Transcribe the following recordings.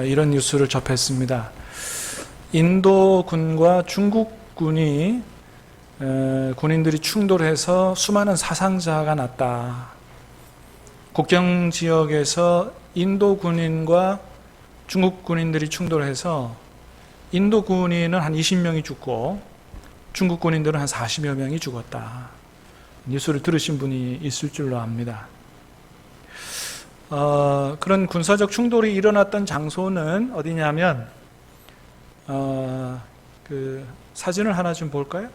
이런 뉴스를 접했습니다. 인도군과 중국군이 군인들이 충돌해서 수많은 사상자가 났다. 국경 지역에서 인도 군인과 중국 군인들이 충돌해서 인도 군인은 한 20명이 죽고 중국 군인들은 한 40여 명이 죽었다. 뉴스를 들으신 분이 있을 줄로 압니다. 그런 군사적 충돌이 일어났던 장소는 어디냐면 그 사진을 하나 좀 볼까요?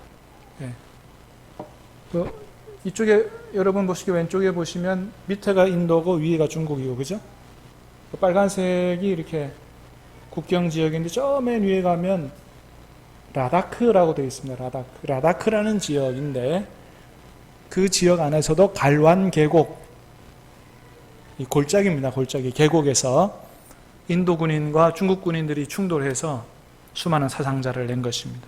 네. 이쪽에 여러분 보시기 왼쪽에 보시면 밑에가 인도고 위에가 중국이고, 그죠? 빨간색이 이렇게 국경 지역인데 저 맨 위에 가면 라다크라고 되어 있습니다. 라다크라는 지역인데 그 지역 안에서도 갈완 계곡, 이 골짜기입니다. 골짜기 계곡에서 인도 군인과 중국 군인들이 충돌해서 수많은 사상자를 낸 것입니다.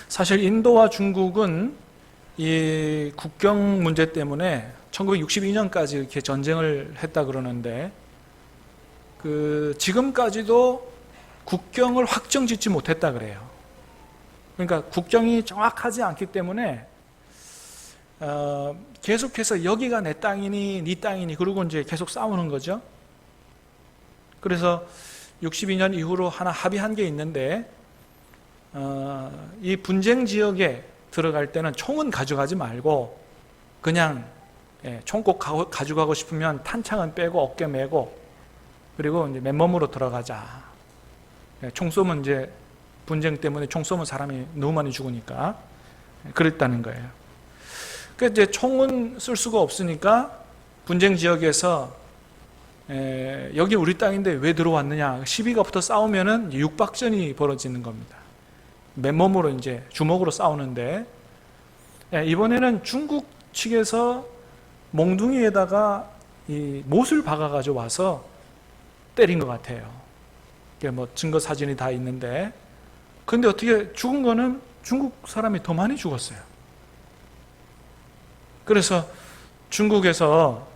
사실 인도와 중국은 이 국경 문제 때문에 1962년까지 이렇게 전쟁을 했다 그러는데 지금까지도 국경을 확정짓지 못했다 그래요. 그러니까 국경이 정확하지 않기 때문에 계속해서 여기가 내 땅이니 네 땅이니 그러고 이제 계속 싸우는 거죠. 그래서 62년 이후로 하나 합의한 게 있는데 이 분쟁 지역에 들어갈 때는 총은 가져가지 말고 그냥 총 꼭 가져가고 싶으면 탄창은 빼고 어깨 메고 그리고 이제 맨몸으로 들어가자. 총 쏘면 이제 분쟁 때문에 총 쏘면 사람이 너무 많이 죽으니까 그랬다는 거예요. 그러니까 이제 총은 쓸 수가 없으니까 분쟁 지역에서 여기 우리 땅인데 왜 들어왔느냐 시비가 붙어 싸우면은 육박전이 벌어지는 겁니다. 맨몸으로 이제 주먹으로 싸우는데 이번에는 중국 측에서 몽둥이에다가 이 못을 박아가지고 와서 때린 것 같아요. 뭐 증거 사진이 다 있는데, 근데 어떻게 죽은 거는 중국 사람이 더 많이 죽었어요. 그래서 중국에서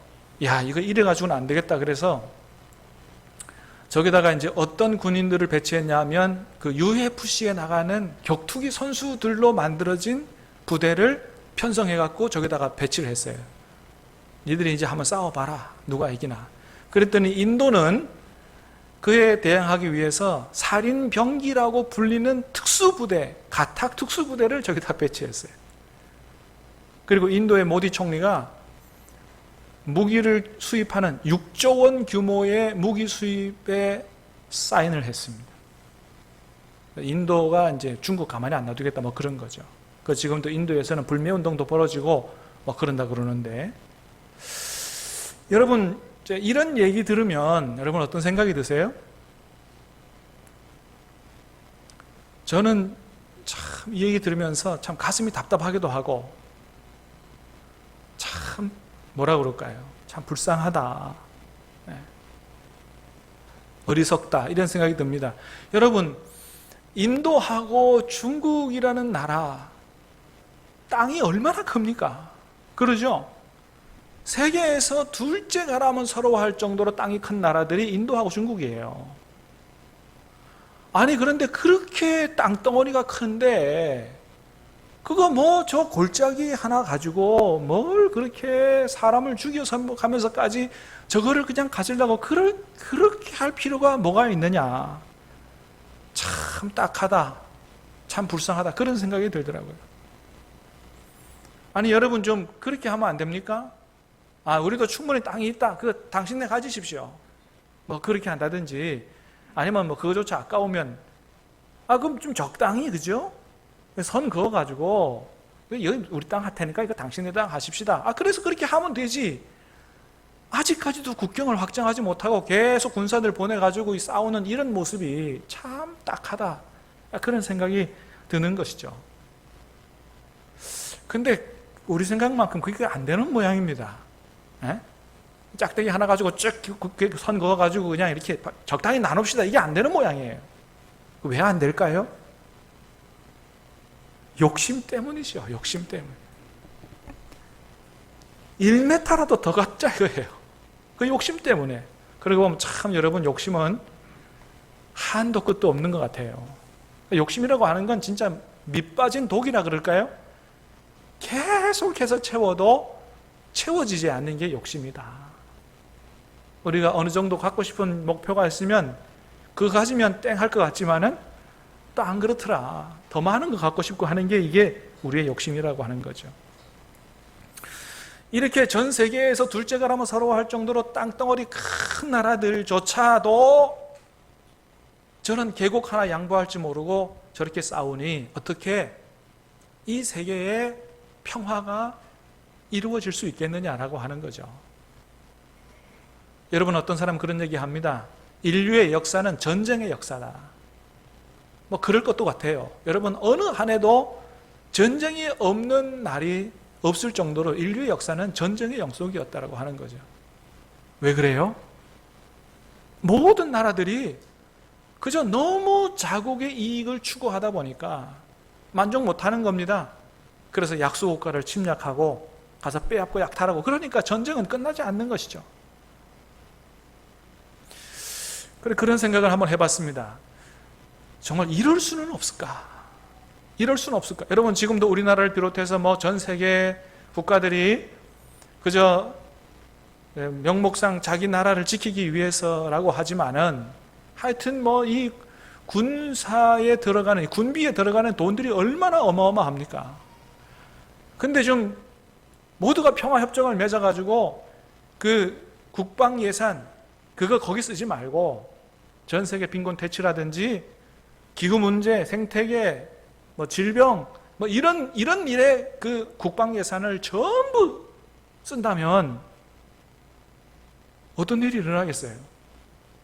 야 이거 이래 가지고는 안 되겠다. 그래서 저기다가 이제 어떤 군인들을 배치했냐면 그 UFC에 나가는 격투기 선수들로 만들어진 부대를 편성해 갖고 저기다가 배치를 했어요. 니들이 이제 한번 싸워봐라. 누가 이기나. 그랬더니 인도는 그에 대항하기 위해서 살인병기라고 불리는 특수부대, 가탁 특수부대를 저기다 배치했어요. 그리고 인도의 모디 총리가 무기를 수입하는 6조 원 규모의 무기 수입에 사인을 했습니다. 인도가 이제 중국 가만히 안 놔두겠다 뭐 그런 거죠. 그 지금도 인도에서는 불매운동도 벌어지고 뭐 그런다 그러는데, 여러분 이런 얘기 들으면 여러분 어떤 생각이 드세요? 저는 참 이 얘기 들으면서 참 가슴이 답답하기도 하고 참 뭐라 그럴까요? 참 불쌍하다, 어리석다 이런 생각이 듭니다. 여러분 인도하고 중국이라는 나라 땅이 얼마나 큽니까? 그러죠? 세계에서 둘째 가라면 서러워할 정도로 땅이 큰 나라들이 인도하고 중국이에요. 아니 그런데 그렇게 땅덩어리가 큰데 그거 뭐 저 골짜기 하나 가지고 뭘 그렇게 사람을 죽여서 가면서까지 저거를 그냥 가지려고 그렇게 할 필요가 뭐가 있느냐. 참 딱하다, 참 불쌍하다 그런 생각이 들더라고요. 아니 여러분 좀 그렇게 하면 안 됩니까? 우리도 충분히 땅이 있다. 그거 당신네 가지십시오. 뭐 그렇게 한다든지 아니면 뭐 그거조차 아까우면 그럼 좀 적당히, 그죠? 선 그어가지고 여기 우리 땅 할 테니까 이거 당신네 땅 하십시다. 그래서 그렇게 하면 되지. 아직까지도 국경을 확정하지 못하고 계속 군사들 보내가지고 싸우는 이런 모습이 참 딱하다. 그런 생각이 드는 것이죠. 근데 우리 생각만큼 그게 안 되는 모양입니다. 짝대기 하나 가지고 쭉 선 그어가지고 그냥 이렇게 적당히 나눕시다. 이게 안 되는 모양이에요. 왜 안 될까요? 욕심 때문이죠. 욕심 때문에. 1m라도 더 갖자 이거예요. 그 욕심 때문에. 그리고 보면 참 여러분 욕심은 한도 끝도 없는 것 같아요. 욕심이라고 하는 건 진짜 밑 빠진 독이라 그럴까요? 계속해서 채워도 채워지지 않는 게 욕심이다. 우리가 어느 정도 갖고 싶은 목표가 있으면 그거 가지면 땡 할 것 같지만은 또 안 그렇더라. 더 많은 거 갖고 싶고 하는 게 이게 우리의 욕심이라고 하는 거죠. 이렇게 전 세계에서 둘째가라면 서러워할 정도로 땅덩어리 큰 나라들조차도 저는 계곡 하나 양보할지 모르고 저렇게 싸우니 어떻게 이 세계의 평화가 이루어질 수 있겠느냐라고 하는 거죠. 여러분, 어떤 사람 그런 얘기 합니다. 인류의 역사는 전쟁의 역사다. 뭐 그럴 것도 같아요. 여러분, 어느 한 해도 전쟁이 없는 날이 없을 정도로 인류의 역사는 전쟁의 영속이었다라고 하는 거죠. 왜 그래요? 모든 나라들이 그저 너무 자국의 이익을 추구하다 보니까 만족 못하는 겁니다. 그래서 약소국가를 침략하고 가서 빼앗고 약탈하고, 그러니까 전쟁은 끝나지 않는 것이죠. 그런 생각을 한번 해봤습니다. 정말 이럴 수는 없을까? 이럴 수는 없을까? 여러분, 지금도 우리나라를 비롯해서 뭐 전 세계 국가들이 그저 명목상 자기 나라를 지키기 위해서라고 하지만은 하여튼 뭐 이 군사에 들어가는, 군비에 들어가는 돈들이 얼마나 어마어마합니까? 근데 좀 모두가 평화협정을 맺어가지고 그 국방 예산 그거 거기 쓰지 말고 전 세계 빈곤 퇴치라든지 기후 문제, 생태계, 뭐 질병, 뭐 이런 일에 그 국방 예산을 전부 쓴다면 어떤 일이 일어나겠어요?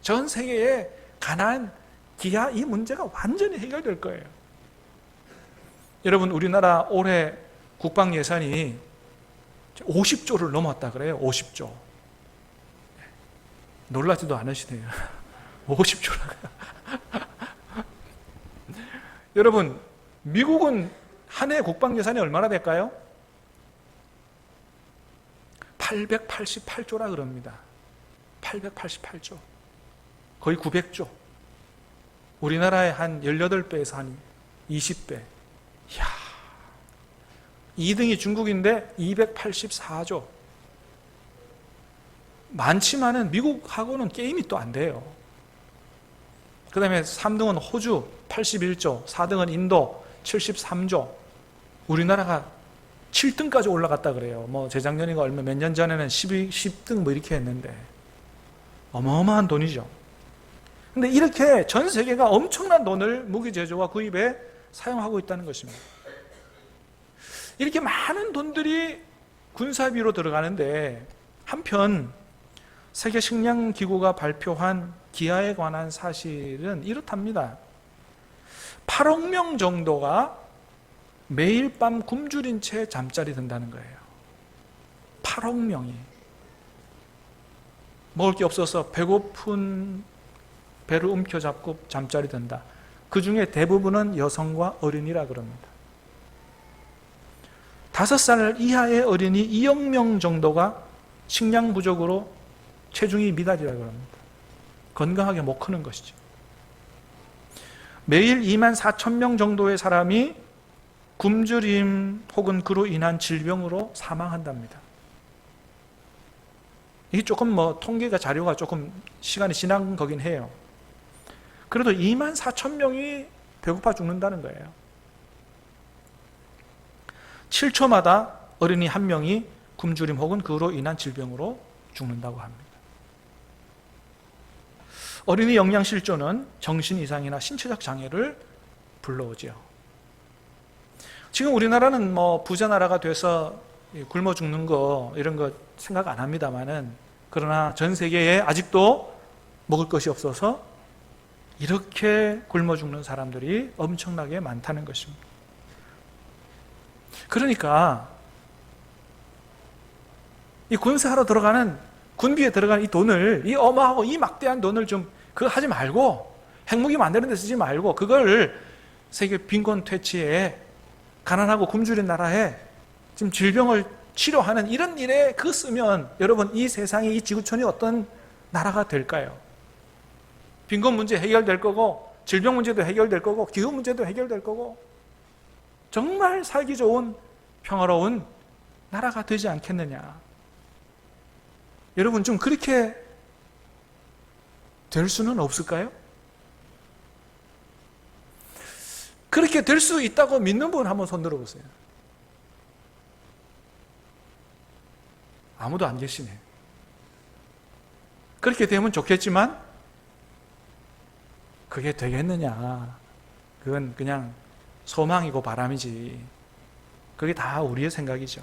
전 세계의 가난, 기아 이 문제가 완전히 해결될 거예요. 여러분, 우리나라 올해 국방 예산이 50조를 넘었다 그래요. 50조. 놀라지도 않으시네요. 50조라고요. 여러분, 미국은 한 해 국방 예산이 얼마나 될까요? 888조라 그럽니다. 888조. 거의 900조. 우리나라의 한 18배에서 한 20배. 이야. 2등이 중국인데 284조. 많지만은 미국하고는 게임이 또 안 돼요. 그 다음에 3등은 호주 81조, 4등은 인도 73조. 우리나라가 7등까지 올라갔다 그래요. 뭐 재작년인가 얼마 몇 년 전에는 10등 뭐 이렇게 했는데 어마어마한 돈이죠. 근데 이렇게 전 세계가 엄청난 돈을 무기 제조와 구입에 사용하고 있다는 것입니다. 이렇게 많은 돈들이 군사비로 들어가는데 한편 세계 식량기구가 발표한 기아에 관한 사실은 이렇답니다. 8억 명 정도가 매일 밤 굶주린 채 잠자리 든다는 거예요. 8억 명이. 먹을 게 없어서 배고픈 배를 움켜잡고 잠자리 든다. 그 중에 대부분은 여성과 어린이라 그럽니다. 5살 이하의 어린이 2억 명 정도가 식량 부족으로 체중이 미달이라 그럽니다. 건강하게 못 크는 것이죠. 매일 2만 4천 명 정도의 사람이 굶주림 혹은 그로 인한 질병으로 사망한답니다. 이게 조금 뭐 통계가 자료가 조금 시간이 지난 거긴 해요. 그래도 2만 4천 명이 배고파 죽는다는 거예요. 7초마다 어린이 한 명이 굶주림 혹은 그로 인한 질병으로 죽는다고 합니다. 어린이 영양실조는 정신 이상이나 신체적 장애를 불러오죠. 지금 우리나라는 뭐 부자 나라가 돼서 굶어 죽는 거 이런 거 생각 안 합니다만은, 그러나 전 세계에 아직도 먹을 것이 없어서 이렇게 굶어 죽는 사람들이 엄청나게 많다는 것입니다. 그러니까 이 군사하러 들어가는, 군비에 들어가는 이 돈을, 이 어마하고 이 막대한 돈을 좀 그거 하지 말고, 핵무기 만드는 데 쓰지 말고, 그걸 세계 빈곤 퇴치에, 가난하고 굶주린 나라에 지금 질병을 치료하는 이런 일에 그 쓰면, 여러분 이 세상에 이 지구촌이 어떤 나라가 될까요? 빈곤 문제 해결될 거고, 질병 문제도 해결될 거고, 기후 문제도 해결될 거고, 정말 살기 좋은 평화로운 나라가 되지 않겠느냐. 여러분, 좀 그렇게 될 수는 없을까요? 그렇게 될 수 있다고 믿는 분 한번 손 들어보세요. 아무도 안 계시네. 그렇게 되면 좋겠지만 그게 되겠느냐. 그건 그냥 소망이고 바람이지. 그게 다 우리의 생각이죠.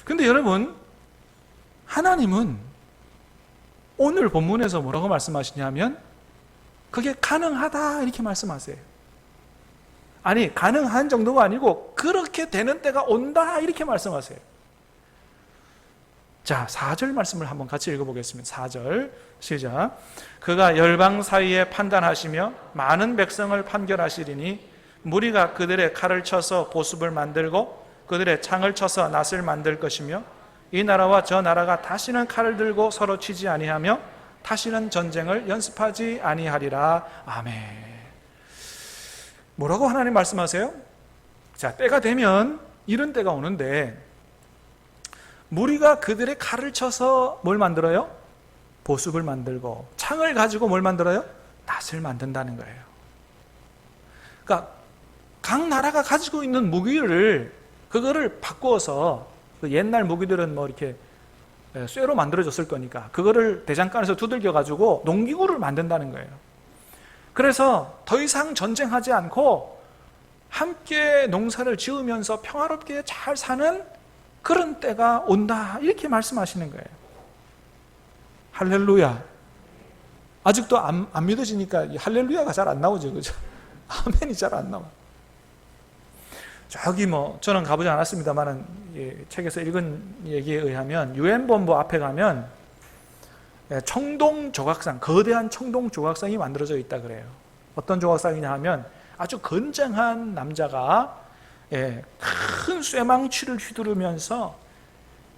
근데 여러분, 하나님은 오늘 본문에서 뭐라고 말씀하시냐면 그게 가능하다 이렇게 말씀하세요. 아니, 가능한 정도가 아니고 그렇게 되는 때가 온다 이렇게 말씀하세요. 자, 4절 말씀을 한번 같이 읽어보겠습니다. 4절 시작. 그가 열방 사이에 판단하시며 많은 백성을 판결하시리니 무리가 그들의 칼을 쳐서 보습을 만들고 그들의 창을 쳐서 낫을 만들 것이며 이 나라와 저 나라가 다시는 칼을 들고 서로 치지 아니하며 다시는 전쟁을 연습하지 아니하리라. 아멘. 뭐라고 하나님 말씀하세요? 자, 때가 되면 이런 때가 오는데 무리가 그들의 칼을 쳐서 뭘 만들어요? 보습을 만들고 창을 가지고 뭘 만들어요? 낫을 만든다는 거예요. 그러니까 각 나라가 가지고 있는 무기를 그거를 바꾸어서 그 옛날 무기들은 뭐 이렇게 쇠로 만들어졌을 거니까 그거를 대장간에서 두들겨 가지고 농기구를 만든다는 거예요. 그래서 더 이상 전쟁하지 않고 함께 농사를 지으면서 평화롭게 잘 사는 그런 때가 온다 이렇게 말씀하시는 거예요. 할렐루야. 아직도 안 믿어지니까 할렐루야가 잘 안 나오죠, 그죠? 아멘이 잘 안 나와. 저기 뭐 저는 가보지 않았습니다만은 책에서 읽은 얘기에 의하면 유엔 본부 앞에 가면 청동 조각상, 거대한 청동 조각상이 만들어져 있다 그래요. 어떤 조각상이냐 하면 아주 건장한 남자가 큰 쇠망치를 휘두르면서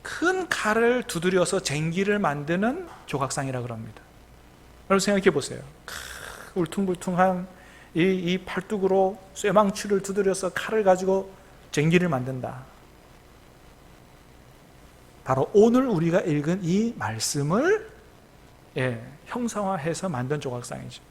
큰 칼을 두드려서 쟁기를 만드는 조각상이라 그럽니다. 여러분 생각해 보세요. 울퉁불퉁한 이 팔뚝으로 쇠망치를 두드려서 칼을 가지고 쟁기를 만든다. 바로 오늘 우리가 읽은 이 말씀을 형상화해서 만든 조각상이죠.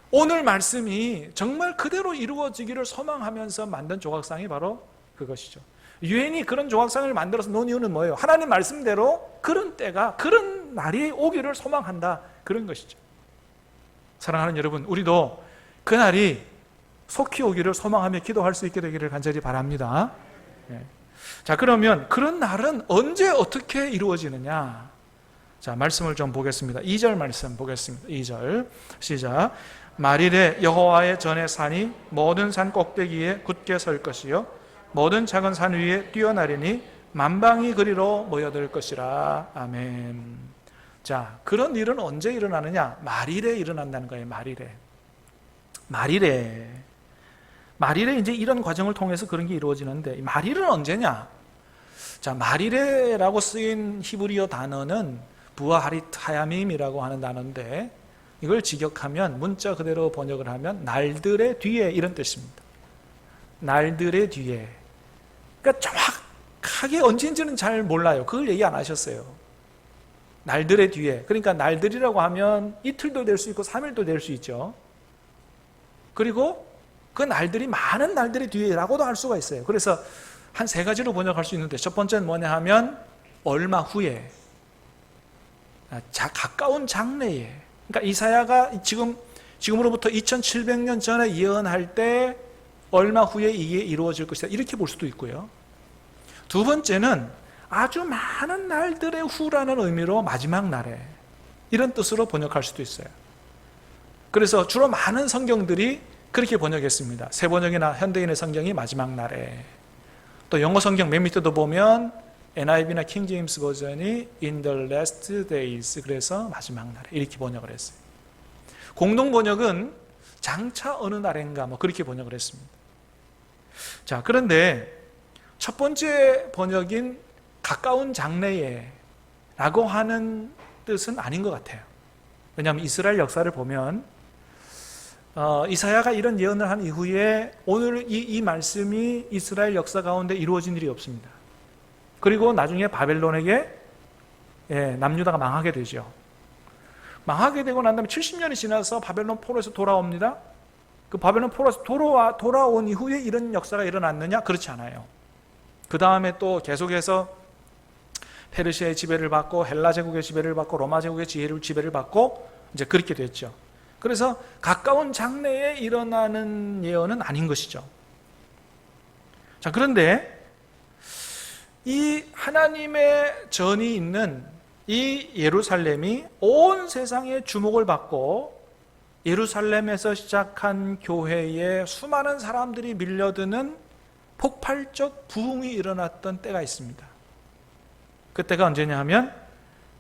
오늘 말씀이 정말 그대로 이루어지기를 소망하면서 만든 조각상이 바로 그것이죠. 유엔이 그런 조각상을 만들어서 놓은 이유는 뭐예요? 하나님 말씀대로 그런 때가, 그런 날이 오기를 소망한다, 그런 것이죠. 사랑하는 여러분, 우리도 그 날이 속히 오기를 소망하며 기도할 수 있게 되기를 간절히 바랍니다. 자, 그러면 그런 날은 언제 어떻게 이루어지느냐? 자, 말씀을 좀 보겠습니다. 2절 말씀 보겠습니다. 2절 시작. 말일에 여호와의 전에 산이 모든 산 꼭대기에 굳게 설 것이요 모든 작은 산 위에 뛰어나리니 만방이 그리로 모여들 것이라. 아멘. 자, 그런 일은 언제 일어나느냐? 말일에 일어난다는 거예요. 말일에 이제 이런 과정을 통해서 그런 게 이루어지는데, 말일은 언제냐? 자, 말일에라고 쓰인 히브리어 단어는 부아하릿 하야밈이라고 하는 단어인데, 이걸 직역하면, 문자 그대로 번역을 하면 날들의 뒤에 이런 뜻입니다. 날들의 뒤에. 그러니까 정확하게 언제인지는 잘 몰라요. 그걸 얘기 안 하셨어요. 날들의 뒤에. 그러니까 날들이라고 하면 이틀도 될 수 있고 3일도 될 수 있죠. 그리고 그 날들이 많은 날들의 뒤에라고도 할 수가 있어요. 그래서 한 3가지로 번역할 수 있는데, 첫 번째는 뭐냐 하면 얼마 후에, 가까운 장래에. 그러니까 이사야가 지금으로부터 2700년 전에 예언할 때 얼마 후에 이게 이루어질 것이다, 이렇게 볼 수도 있고요. 두 번째는 아주 많은 날들의 후라는 의미로 마지막 날에, 이런 뜻으로 번역할 수도 있어요. 그래서 주로 많은 성경들이 그렇게 번역했습니다. 새 번역이나 현대인의 성경이 마지막 날에. 또 영어 성경 맨 밑에도 보면 NIV나 킹 제임스 버전이 in the last days, 그래서 마지막 날에 이렇게 번역을 했어요. 공동 번역은 장차 어느 날인가 뭐 그렇게 번역을 했습니다. 자, 그런데 첫 번째 번역인 가까운 장래에, 라고 하는 뜻은 아닌 것 같아요. 왜냐하면 이스라엘 역사를 보면 이사야가 이런 예언을 한 이후에 오늘 이 말씀이 이스라엘 역사 가운데 이루어진 일이 없습니다. 그리고 나중에 바벨론에게 남유다가 망하게 되죠. 망하게 되고 난 다음에 70년이 지나서 바벨론 포로에서 돌아옵니다. 그 바벨론 포로에서 돌아온 이후에 이런 역사가 일어났느냐? 그렇지 않아요. 그 다음에 또 계속해서 페르시아의 지배를 받고 헬라 제국의 지배를 받고 로마 제국의 지배를 받고 이제 그렇게 됐죠. 그래서 가까운 장래에 일어나는 예언은 아닌 것이죠. 자, 그런데 이 하나님의 전이 있는 이 예루살렘이 온 세상의 주목을 받고 예루살렘에서 시작한 교회에 수많은 사람들이 밀려드는 폭발적 부흥이 일어났던 때가 있습니다. 그때가 언제냐 하면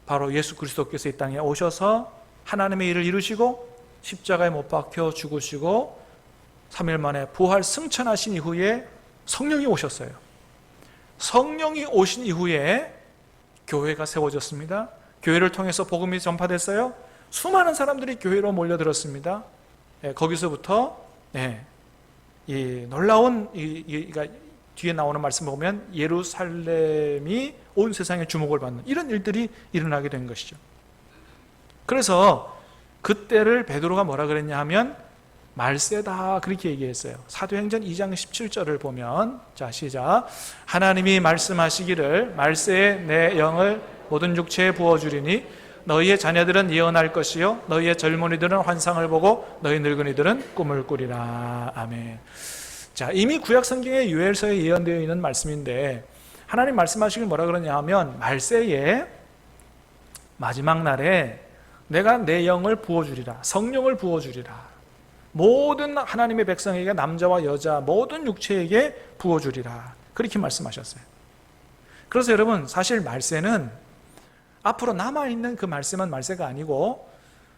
바로 예수 그리스도께서 이 땅에 오셔서 하나님의 일을 이루시고 십자가에 못 박혀 죽으시고 3일 만에 부활 승천하신 이후에 성령이 오셨어요. 성령이 오신 이후에 교회가 세워졌습니다. 교회를 통해서 복음이 전파됐어요. 수많은 사람들이 교회로 몰려들었습니다. 거기서부터 이 놀라운 뒤에 나오는 말씀 보면 예루살렘이 온 세상에 주목을 받는 이런 일들이 일어나게 된 것이죠. 그래서 그때를 베드로가 뭐라 그랬냐 하면 말세다 그렇게 얘기했어요. 사도행전 2장 17절을 보면 자 시작 하나님이 말씀하시기를 말세에 내 영을 모든 육체에 부어주리니 너희의 자녀들은 예언할 것이요 너희의 젊은이들은 환상을 보고 너희 늙은이들은 꿈을 꾸리라. 아멘. 자, 이미 구약 성경의 요엘서에 예언되어 있는 말씀인데 하나님 말씀하시길 뭐라 그러냐 하면 말세에 마지막 날에 내가 내 영을 부어주리라. 성령을 부어주리라. 모든 하나님의 백성에게 남자와 여자 모든 육체에게 부어주리라. 그렇게 말씀하셨어요. 그래서 여러분 사실 말세는 앞으로 남아있는 그 말세만 말세가 아니고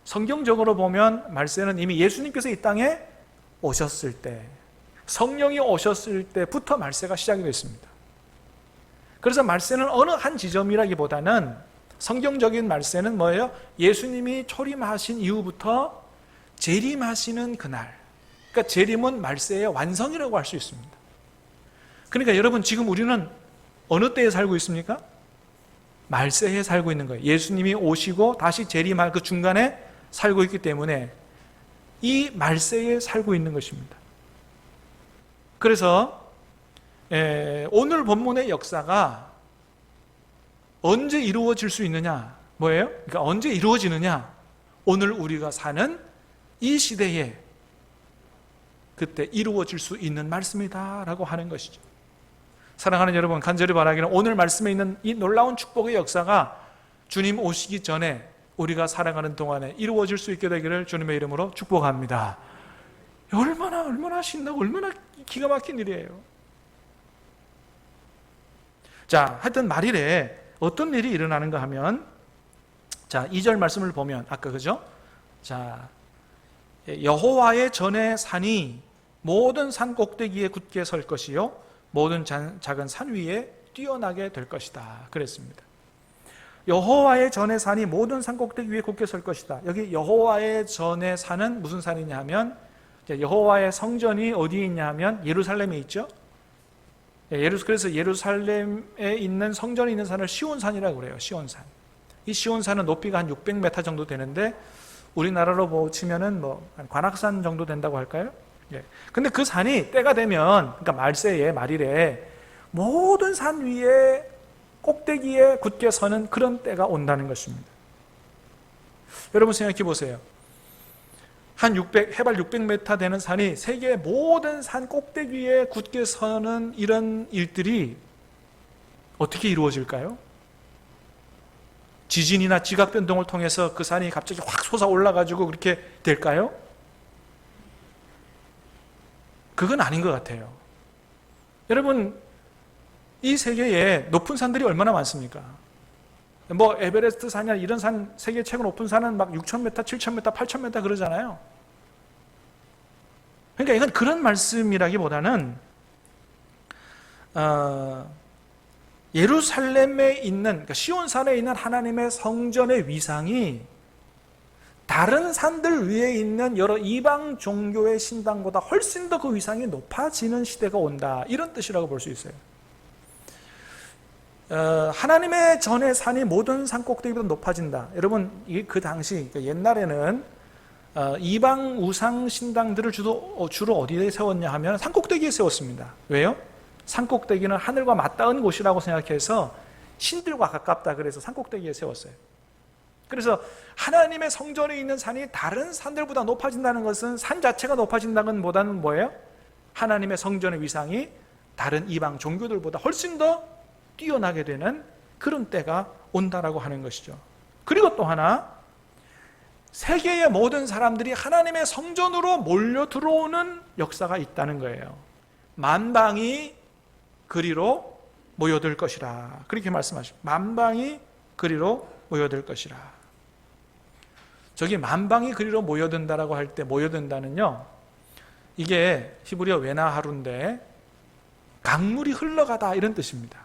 성경적으로 보면 말세는 이미 예수님께서 이 땅에 오셨을 때 성령이 오셨을 때부터 말세가 시작이 됐습니다. 그래서 말세는 어느 한 지점이라기보다는 성경적인 말세는 뭐예요? 예수님이 초림하신 이후부터 재림하시는 그날. 그러니까 재림은 말세의 완성이라고 할 수 있습니다. 그러니까 여러분 지금 우리는 어느 때에 살고 있습니까? 말세에 살고 있는 거예요. 예수님이 오시고 다시 재림할 그 중간에 살고 있기 때문에 이 말세에 살고 있는 것입니다. 그래서 오늘 본문의 역사가 언제 이루어질 수 있느냐? 뭐예요? 그러니까 언제 이루어지느냐? 오늘 우리가 사는 이 시대에 그때 이루어질 수 있는 말씀이다라고 하는 것이죠. 사랑하는 여러분, 간절히 바라기는 오늘 말씀에 있는 이 놀라운 축복의 역사가 주님 오시기 전에 우리가 살아가는 동안에 이루어질 수 있게 되기를 주님의 이름으로 축복합니다. 얼마나 신나고 얼마나 기가 막힌 일이에요. 자, 하여튼 말일에 어떤 일이 일어나는가 하면 자, 2절 말씀을 보면 아까 그죠? 자, 여호와의 전의 산이 모든 산 꼭대기에 굳게 설 것이요 모든 작은 산 위에 뛰어나게 될 것이다 그랬습니다. 여호와의 전의 산이 모든 산 꼭대기 위에 굳게 설 것이다. 여기 여호와의 전의 산은 무슨 산이냐 하면 여호와의 성전이 어디에 있냐 하면 예루살렘에 있죠. 그래서 예루살렘에 있는 성전이 있는 산을 시온산이라고 그래요. 시온산. 이 시온산은 높이가 한 600m 정도 되는데 우리나라로 치면은 관악산 정도 된다고 할까요? 예. 근데 그 산이 때가 되면, 그러니까 말세에, 말일에 모든 산 위에 꼭대기에 굳게 서는 그런 때가 온다는 것입니다. 여러분 생각해 보세요. 해발 600m 되는 산이 세계의 모든 산 꼭대기에 굳게 서는 이런 일들이 어떻게 이루어질까요? 지진이나 지각 변동을 통해서 그 산이 갑자기 확 솟아 올라가지고 그렇게 될까요? 그건 아닌 것 같아요. 여러분, 이 세계에 높은 산들이 얼마나 많습니까? 에베레스트 산이나 이런 산, 세계 최고 높은 산은 막 6,000m, 7,000m, 8,000m 그러잖아요. 그러니까 이건 그런 말씀이라기보다는 예루살렘에 있는, 그러니까 시온산에 있는 하나님의 성전의 위상이 다른 산들 위에 있는 여러 이방 종교의 신당보다 훨씬 더 그 위상이 높아지는 시대가 온다, 이런 뜻이라고 볼 수 있어요. 하나님의 전의 산이 모든 산 꼭대기보다 높아진다. 여러분, 그 당시, 그러니까 옛날에는 이방 우상 신당들을 주로 어디에 세웠냐 하면 산 꼭대기에 세웠습니다. 왜요? 산 꼭대기는 하늘과 맞닿은 곳이라고 생각해서 신들과 가깝다, 그래서 산 꼭대기에 세웠어요. 그래서 하나님의 성전에 있는 산이 다른 산들보다 높아진다는 것은 산 자체가 높아진다는 것보다는 뭐예요? 하나님의 성전의 위상이 다른 이방 종교들보다 훨씬 더 뛰어나게 되는 그런 때가 온다라고 하는 것이죠. 그리고 또 하나, 세계의 모든 사람들이 하나님의 성전으로 몰려 들어오는 역사가 있다는 거예요. 만방이 그리로 모여들 것이라, 그렇게 말씀하십니다. 만방이 그리로 모여들 것이라. 저기 만방이 그리로 모여든다라고 할 때, 모여든다는요, 이게 히브리어 외나하루인데 강물이 흘러가다, 이런 뜻입니다.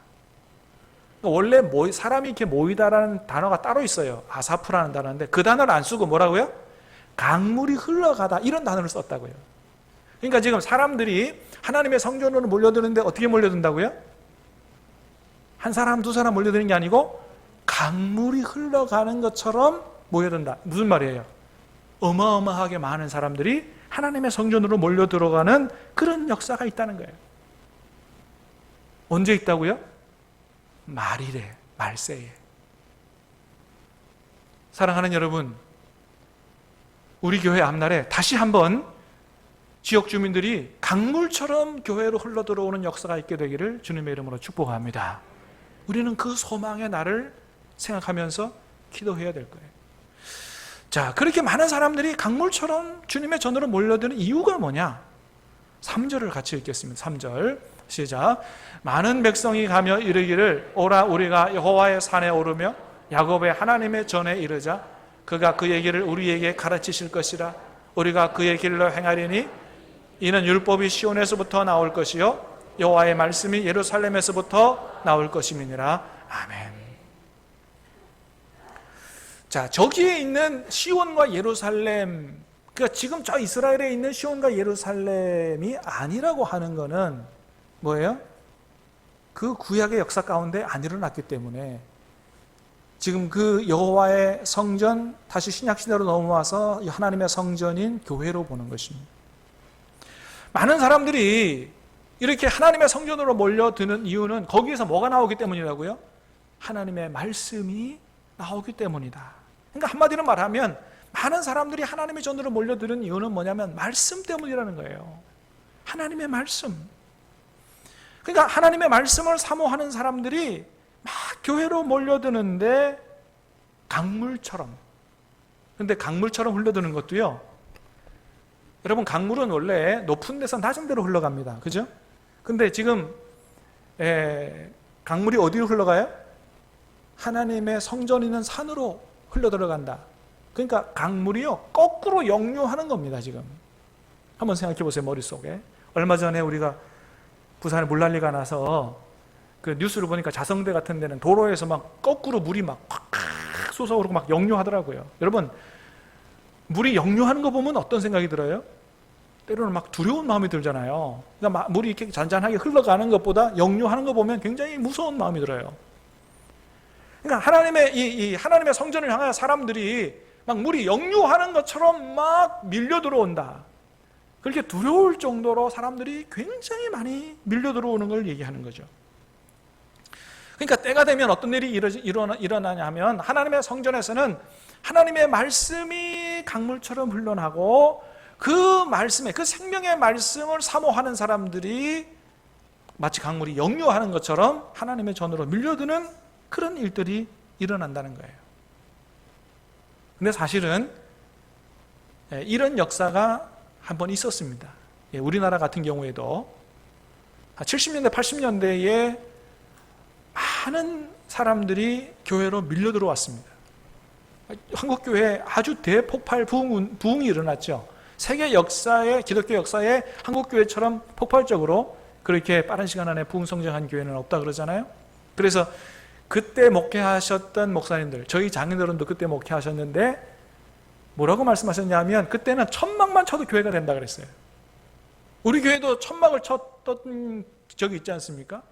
원래 사람이 이렇게 모이다라는 단어가 따로 있어요. 아사프라는 단어인데 그 단어를 안 쓰고 뭐라고요? 강물이 흘러가다, 이런 단어를 썼다고요. 그러니까 지금 사람들이 하나님의 성전으로 몰려드는데 어떻게 몰려든다고요? 한 사람 두 사람 몰려드는 게 아니고 강물이 흘러가는 것처럼 모여든다. 무슨 말이에요? 어마어마하게 많은 사람들이 하나님의 성전으로 몰려 들어가는 그런 역사가 있다는 거예요. 언제 있다고요? 말일에, 말세에. 사랑하는 여러분, 우리 교회 앞날에 다시 한번 지역 주민들이 강물처럼 교회로 흘러 들어오는 역사가 있게 되기를 주님의 이름으로 축복합니다. 우리는 그 소망의 날을 생각하면서 기도해야 될 거예요. 자, 그렇게 많은 사람들이 강물처럼 주님의 전으로 몰려드는 이유가 뭐냐? 3절을 같이 읽겠습니다. 3절 시작. 많은 백성이 가며 이르기를 오라, 우리가 여호와의 산에 오르며 야곱의 하나님의 전에 이르자. 그가 그의 길을 우리에게 가르치실 것이라. 우리가 그의 길로 행하리니 이는 율법이 시온에서부터 나올 것이요 여호와의 말씀이 예루살렘에서부터 나올 것임이니라. 아멘. 자, 저기에 있는 시온과 예루살렘, 그러니까 지금 저 이스라엘에 있는 시온과 예루살렘이 아니라고 하는 것은 뭐예요? 그 구약의 역사 가운데 안 일어났기 때문에 지금 그 여호와의 성전, 다시 신약 시대로 넘어와서 하나님의 성전인 교회로 보는 것입니다. 많은 사람들이 이렇게 하나님의 성전으로 몰려드는 이유는 거기에서 뭐가 나오기 때문이라고요? 하나님의 말씀이 나오기 때문이다. 그러니까 한마디로 말하면 많은 사람들이 하나님의 전으로 몰려드는 이유는 뭐냐면 말씀 때문이라는 거예요. 하나님의 말씀. 그러니까 하나님의 말씀을 사모하는 사람들이 막 교회로 몰려드는데 강물처럼. 그런데 강물처럼 흘러드는 것도요, 여러분, 강물은 원래 높은 데서 낮은 데로 흘러갑니다. 그죠? 근데 지금 강물이 어디로 흘러가요? 하나님의 성전 있는 산으로 흘러 들어간다. 그러니까 강물이요, 거꾸로 역류하는 겁니다. 지금 한번 생각해 보세요. 머릿속에 얼마 전에 우리가 부산에 물난리가 나서 그 뉴스를 보니까 자성대 같은 데는 도로에서 막 거꾸로 물이 막 콱 솟아오르고 막 역류하더라고요. 여러분, 물이 역류하는 거 보면 어떤 생각이 들어요? 때로는 막 두려운 마음이 들잖아요. 그러니까 물이 이렇게 잔잔하게 흘러가는 것보다 역류하는 거 보면 굉장히 무서운 마음이 들어요. 그러니까 하나님의 성전을 향하여 사람들이 막 물이 역류하는 것처럼 막 밀려 들어온다. 그렇게 두려울 정도로 사람들이 굉장히 많이 밀려 들어오는 걸 얘기하는 거죠. 그러니까 때가 되면 어떤 일이 일어나냐 하면 하나님의 성전에서는 하나님의 말씀이 강물처럼 흘러나고 그 말씀에, 그 생명의 말씀을 사모하는 사람들이 마치 강물이 역류하는 것처럼 하나님의 전으로 밀려드는 그런 일들이 일어난다는 거예요. 근데 사실은 이런 역사가 한번 있었습니다. 우리나라 같은 경우에도 70년대, 80년대에 많은 사람들이 교회로 밀려 들어왔습니다. 한국교회에 아주 대폭발 부흥이 일어났죠. 세계 역사에, 기독교 역사에 한국교회처럼 폭발적으로 그렇게 빠른 시간 안에 부흥 성장한 교회는 없다 그러잖아요. 그래서 그때 목회하셨던 목사님들, 저희 장인어른도 그때 목회하셨는데 뭐라고 말씀하셨냐면 그때는 천막만 쳐도 교회가 된다 그랬어요. 우리 교회도 천막을 쳤던 적이 있지 않습니까?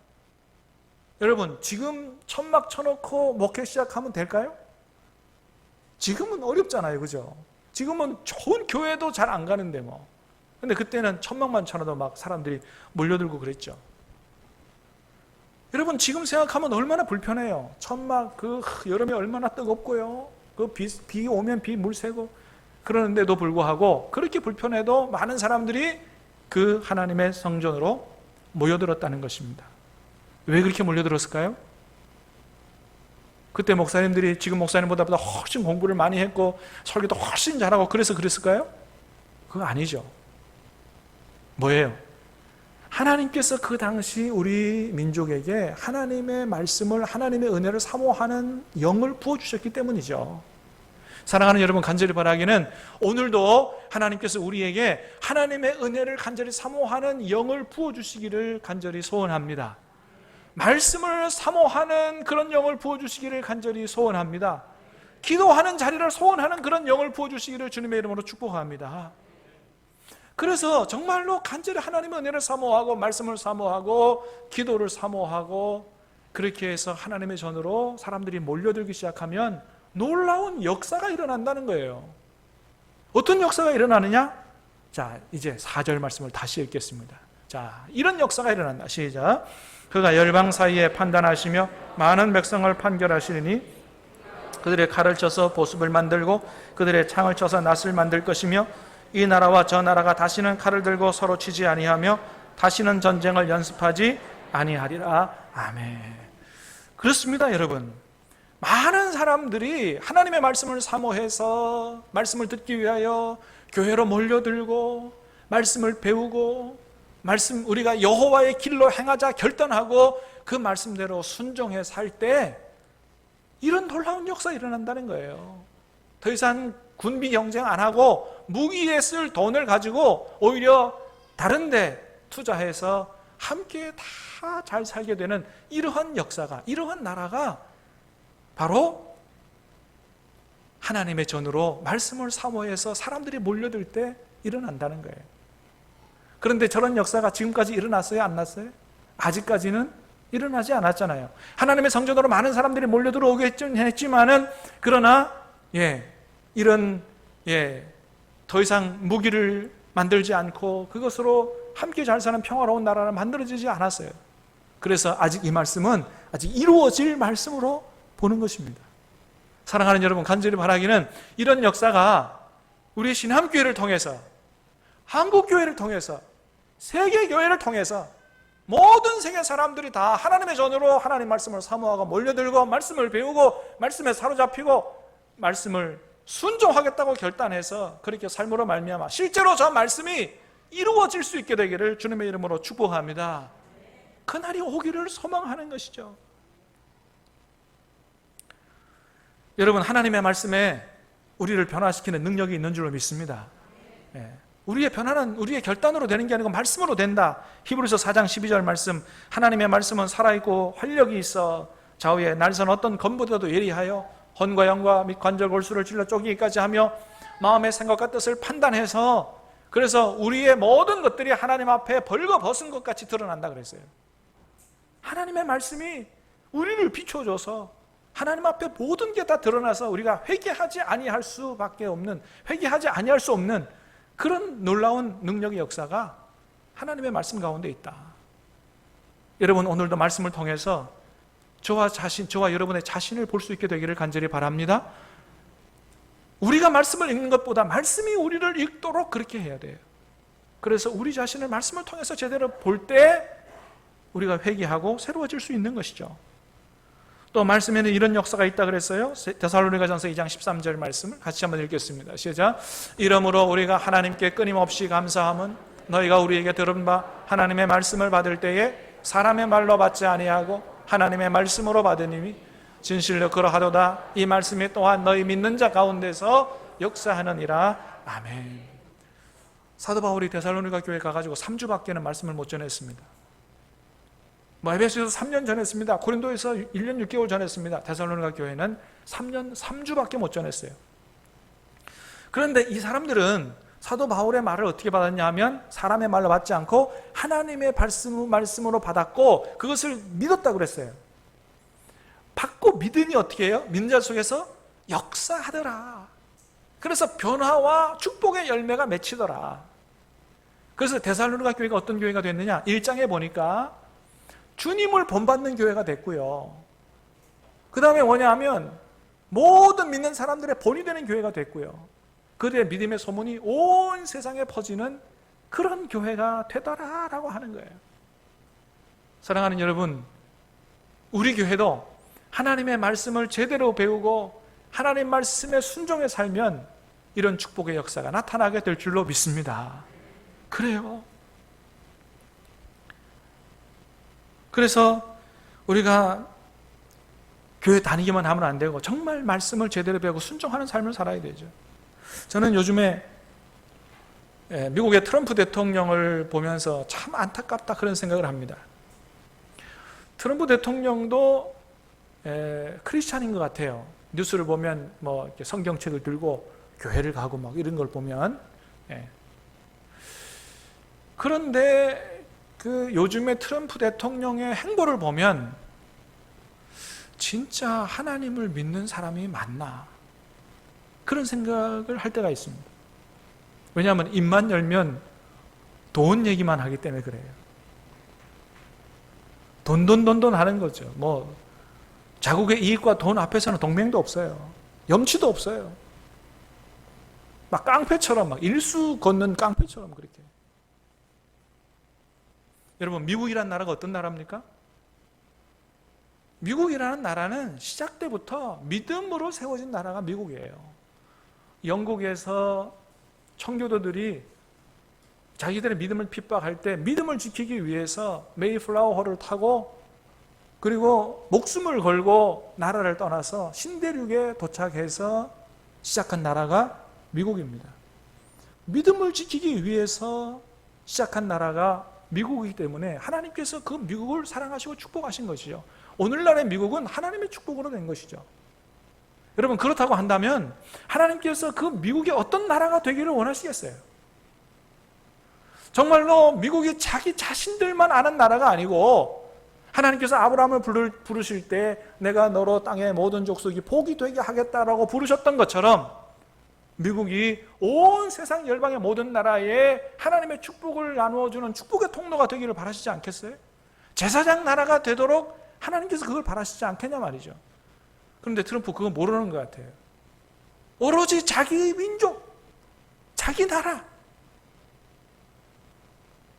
여러분, 지금 천막 쳐놓고 목회 시작하면 될까요? 지금은 어렵잖아요, 그죠? 지금은 좋은 교회도 잘 안 가는데 뭐. 근데 그때는 천막만 쳐놔도 막 사람들이 몰려들고 그랬죠. 여러분, 지금 생각하면 얼마나 불편해요. 천막, 여름에 얼마나 뜨겁고요. 비 오면 비 물 새고 그러는데도 불구하고 그렇게 불편해도 많은 사람들이 그 하나님의 성전으로 모여들었다는 것입니다. 왜 그렇게 몰려들었을까요? 그때 목사님들이 지금 목사님보다 훨씬 공부를 많이 했고 설교도 훨씬 잘하고 그래서 그랬을까요? 그거 아니죠. 뭐예요? 하나님께서 그 당시 우리 민족에게 하나님의 말씀을, 하나님의 은혜를 사모하는 영을 부어주셨기 때문이죠. 사랑하는 여러분, 간절히 바라기는 오늘도 하나님께서 우리에게 하나님의 은혜를 간절히 사모하는 영을 부어주시기를 간절히 소원합니다. 말씀을 사모하는 그런 영을 부어주시기를 간절히 소원합니다. 기도하는 자리를 소원하는 그런 영을 부어주시기를 주님의 이름으로 축복합니다. 그래서 정말로 간절히 하나님의 은혜를 사모하고 말씀을 사모하고 기도를 사모하고 그렇게 해서 하나님의 전으로 사람들이 몰려들기 시작하면 놀라운 역사가 일어난다는 거예요. 어떤 역사가 일어나느냐? 자, 이제 4절 말씀을 다시 읽겠습니다. 자, 이런 역사가 일어난다. 시작. 그가 열방 사이에 판단하시며 많은 백성을 판결하시리니 그들의 칼을 쳐서 보습을 만들고 그들의 창을 쳐서 낫을 만들 것이며 이 나라와 저 나라가 다시는 칼을 들고 서로 치지 아니하며 다시는 전쟁을 연습하지 아니하리라. 아멘. 그렇습니다, 여러분. 많은 사람들이 하나님의 말씀을 사모해서 말씀을 듣기 위하여 교회로 몰려들고 말씀을 배우고 우리가 여호와의 길로 행하자 결단하고 그 말씀대로 순종해 살 때 이런 놀라운 역사가 일어난다는 거예요. 더 이상 군비 경쟁 안 하고 무기에 쓸 돈을 가지고 오히려 다른 데 투자해서 함께 다 잘 살게 되는 이러한 역사가, 이러한 나라가 바로 하나님의 전으로 말씀을 사모해서 사람들이 몰려들 때 일어난다는 거예요. 그런데 저런 역사가 지금까지 일어났어요? 안 났어요? 아직까지는 일어나지 않았잖아요. 하나님의 성전으로 많은 사람들이 몰려들어오긴 했지만은 그러나 더 이상 무기를 만들지 않고 그것으로 함께 잘 사는 평화로운 나라를 만들어지지 않았어요. 그래서 아직 이 말씀은 아직 이루어질 말씀으로 보는 것입니다. 사랑하는 여러분, 간절히 바라기는 이런 역사가 우리 신함교회를 통해서, 한국교회를 통해서, 세계교회를 통해서 모든 세계 사람들이 다 하나님의 전으로 하나님 말씀을 사모하고 몰려들고 말씀을 배우고 말씀에 사로잡히고 말씀을 순종하겠다고 결단해서 그렇게 삶으로 말미암아 실제로 저 말씀이 이루어질 수 있게 되기를 주님의 이름으로 축복합니다. 그날이 오기를 소망하는 것이죠. 여러분, 하나님의 말씀에 우리를 변화시키는 능력이 있는 줄로 믿습니다. 우리의 변화는 우리의 결단으로 되는 게 아니고 말씀으로 된다. 히브리서 4장 12절 말씀, 하나님의 말씀은 살아있고 활력이 있어 좌우에 날선 어떤 검보다도 예리하여 혼과 영과 및 관절 골수를 찔러 쪼개기까지 하며 마음의 생각과 뜻을 판단해서, 그래서 우리의 모든 것들이 하나님 앞에 벌거벗은 것 같이 드러난다 그랬어요. 하나님의 말씀이 우리를 비춰줘서 하나님 앞에 모든 게 다 드러나서 우리가 회개하지 아니할 수밖에 없는, 회개하지 아니할 수 없는 그런 놀라운 능력의 역사가 하나님의 말씀 가운데 있다. 여러분, 오늘도 말씀을 통해서 저와 여러분의 자신을 볼 수 있게 되기를 간절히 바랍니다. 우리가 말씀을 읽는 것보다 말씀이 우리를 읽도록 그렇게 해야 돼요. 그래서 우리 자신을 말씀을 통해서 제대로 볼 때 우리가 회개하고 새로워질 수 있는 것이죠. 또 말씀에는 이런 역사가 있다 그랬어요. 데살로니가전서 2장 13절 말씀을 같이 한번 읽겠습니다. 시작. 이러므로 우리가 하나님께 끊임없이 감사함은 너희가 우리에게 들은 바 하나님의 말씀을 받을 때에 사람의 말로 받지 아니하고 하나님의 말씀으로 받으니 진실로 그러하도다. 이 말씀이 또한 너희 믿는 자 가운데서 역사하느니라. 아멘. 사도 바울이 데살로니가 교회에 가가지고 3주밖에는 말씀을 못 전했습니다. 에베소에서 3년 전했습니다. 고린도에서 1년 6개월 전했습니다. 데살로니가 교회는 3년 3주밖에 못 전했어요. 그런데 이 사람들은 사도 바울의 말을 어떻게 받았냐 하면 사람의 말로 받지 않고 하나님의 말씀으로 받았고 그것을 믿었다고 그랬어요. 받고 믿으니 어떻게 해요? 믿는 자 속에서 역사하더라. 그래서 변화와 축복의 열매가 맺히더라. 그래서 데살로니가 교회가 어떤 교회가 됐느냐? 1장에 보니까 주님을 본받는 교회가 됐고요. 그 다음에 뭐냐 하면 모든 믿는 사람들의 본이 되는 교회가 됐고요. 그들의 믿음의 소문이 온 세상에 퍼지는 그런 교회가 되더라라고 하는 거예요. 사랑하는 여러분, 우리 교회도 하나님의 말씀을 제대로 배우고 하나님 말씀에 순종해 살면 이런 축복의 역사가 나타나게 될 줄로 믿습니다. 그래요. 그래서 우리가 교회 다니기만 하면 안 되고 정말 말씀을 제대로 배우고 순종하는 삶을 살아야 되죠. 저는 요즘에 미국의 트럼프 대통령을 보면서 참 안타깝다 그런 생각을 합니다. 트럼프 대통령도 크리스찬인 것 같아요. 뉴스를 보면 뭐 이렇게 성경책을 들고 교회를 가고 막 이런 걸 보면 그런데 그 요즘에 트럼프 대통령의 행보를 보면 진짜 하나님을 믿는 사람이 맞나 그런 생각을 할 때가 있습니다. 왜냐하면 입만 열면 돈 얘기만 하기 때문에 그래요. 돈 하는 거죠. 뭐 자국의 이익과 돈 앞에서는 동맹도 없어요. 염치도 없어요. 막 깡패처럼 막 일수 걷는 깡패처럼 그렇게. 여러분, 미국이라는 나라가 어떤 나라입니까? 미국이라는 나라는 시작 때부터 믿음으로 세워진 나라가 미국이에요. 영국에서 청교도들이 자기들의 믿음을 핍박할 때 믿음을 지키기 위해서 메이플라워호를 타고 그리고 목숨을 걸고 나라를 떠나서 신대륙에 도착해서 시작한 나라가 미국입니다. 믿음을 지키기 위해서 시작한 나라가 미국이기 때문에 하나님께서 그 미국을 사랑하시고 축복하신 것이죠. 오늘날의 미국은 하나님의 축복으로 된 것이죠. 여러분, 그렇다고 한다면 하나님께서 그 미국이 어떤 나라가 되기를 원하시겠어요? 정말로 미국이 자기 자신들만 아는 나라가 아니고 하나님께서 아브라함을 부르실 때 내가 너로 땅의 모든 족속이 복이 되게 하겠다라고 부르셨던 것처럼 미국이 온 세상 열방의 모든 나라에 하나님의 축복을 나누어주는 축복의 통로가 되기를 바라시지 않겠어요? 제사장 나라가 되도록 하나님께서 그걸 바라시지 않겠냐 말이죠. 그런데 트럼프 그거 모르는 것 같아요. 오로지 자기 민족, 자기 나라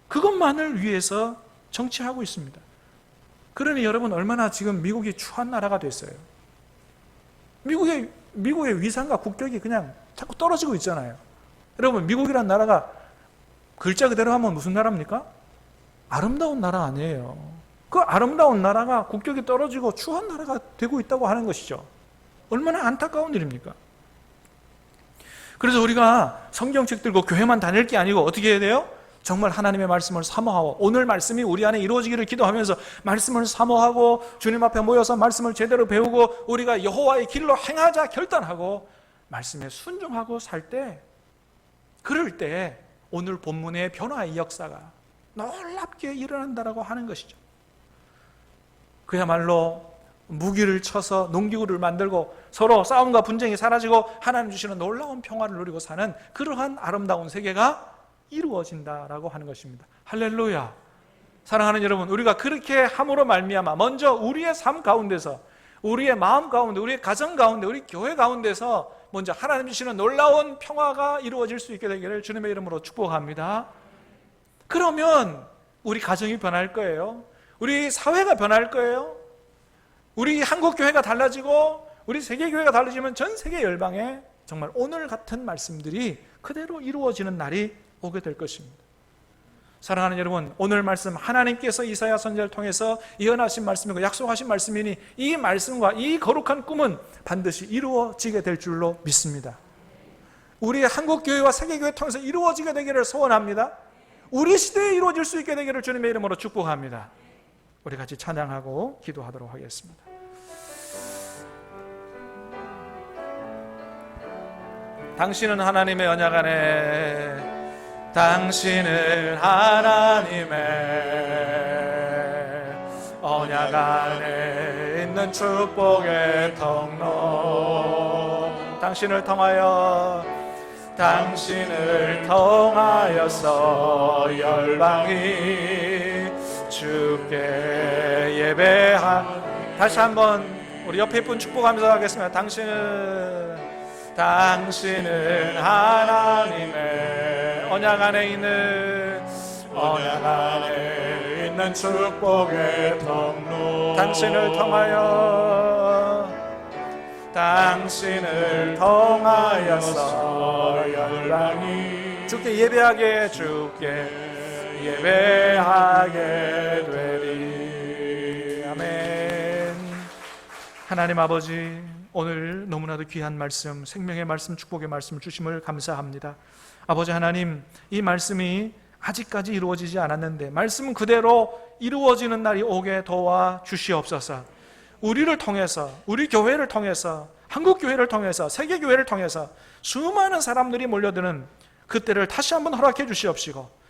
그것만을 위해서 정치하고 있습니다. 그러니 여러분, 얼마나 지금 미국이 추한 나라가 됐어요. 미국의 위상과 국격이 그냥 자꾸 떨어지고 있잖아요. 여러분, 미국이란 나라가 글자 그대로 하면 무슨 나라입니까? 아름다운 나라 아니에요. 그 아름다운 나라가 국격이 떨어지고 추한 나라가 되고 있다고 하는 것이죠. 얼마나 안타까운 일입니까? 그래서 우리가 성경책 들고 교회만 다닐 게 아니고 어떻게 해야 돼요? 정말 하나님의 말씀을 사모하고 오늘 말씀이 우리 안에 이루어지기를 기도하면서 말씀을 사모하고 주님 앞에 모여서 말씀을 제대로 배우고 우리가 여호와의 길로 행하자 결단하고 말씀에 순종하고 살 때, 그럴 때 오늘 본문의 변화의 역사가 놀랍게 일어난다라고 하는 것이죠. 그야말로 무기를 쳐서 농기구를 만들고 서로 싸움과 분쟁이 사라지고 하나님 주시는 놀라운 평화를 누리고 사는 그러한 아름다운 세계가 이루어진다라고 하는 것입니다. 할렐루야. 사랑하는 여러분, 우리가 그렇게 함으로 말미암아 먼저 우리의 삶 가운데서, 우리의 마음 가운데, 우리의 가정 가운데, 우리 교회 가운데서 먼저 하나님 주시는 놀라운 평화가 이루어질 수 있게 되기를 주님의 이름으로 축복합니다. 그러면 우리 가정이 변할 거예요. 우리 사회가 변할 거예요. 우리 한국 교회가 달라지고 우리 세계 교회가 달라지면 전 세계 열방에 정말 오늘 같은 말씀들이 그대로 이루어지는 날이 오게 될 것입니다. 사랑하는 여러분, 오늘 말씀 하나님께서 이사야 선지자를 통해서 예언하신 말씀이고 약속하신 말씀이니 이 말씀과 이 거룩한 꿈은 반드시 이루어지게 될 줄로 믿습니다. 우리 한국교회와 세계교회 통해서 이루어지게 되기를 소원합니다. 우리 시대에 이루어질 수 있게 되기를 주님의 이름으로 축복합니다. 우리 같이 찬양하고 기도하도록 하겠습니다. 당신은 하나님의 언약 안에, 당신은 하나님의 언약 안에 있는 축복의 통로. 당신을 통하여, 당신을 통하여서 열방이 주께 예배하. 다시 한번 우리 옆에 분 축복하면서 하겠습니다. 당신은 하나님의 언약 안에 있는 축복의 통로. 당신을 통하여서 열방이 주께 예배하게 되리. 아멘. 하나님 아버지, 오늘 너무나도 귀한 말씀, 생명의 말씀, 축복의 말씀 주심을 감사합니다. 아버지 하나님, 이 말씀이 아직까지 이루어지지 않았는데 말씀은 그대로 이루어지는 날이 오게 도와 주시옵소서. 우리를 통해서, 우리 교회를 통해서, 한국교회를 통해서, 세계교회를 통해서 수많은 사람들이 몰려드는 그때를 다시 한번 허락해 주시옵시고,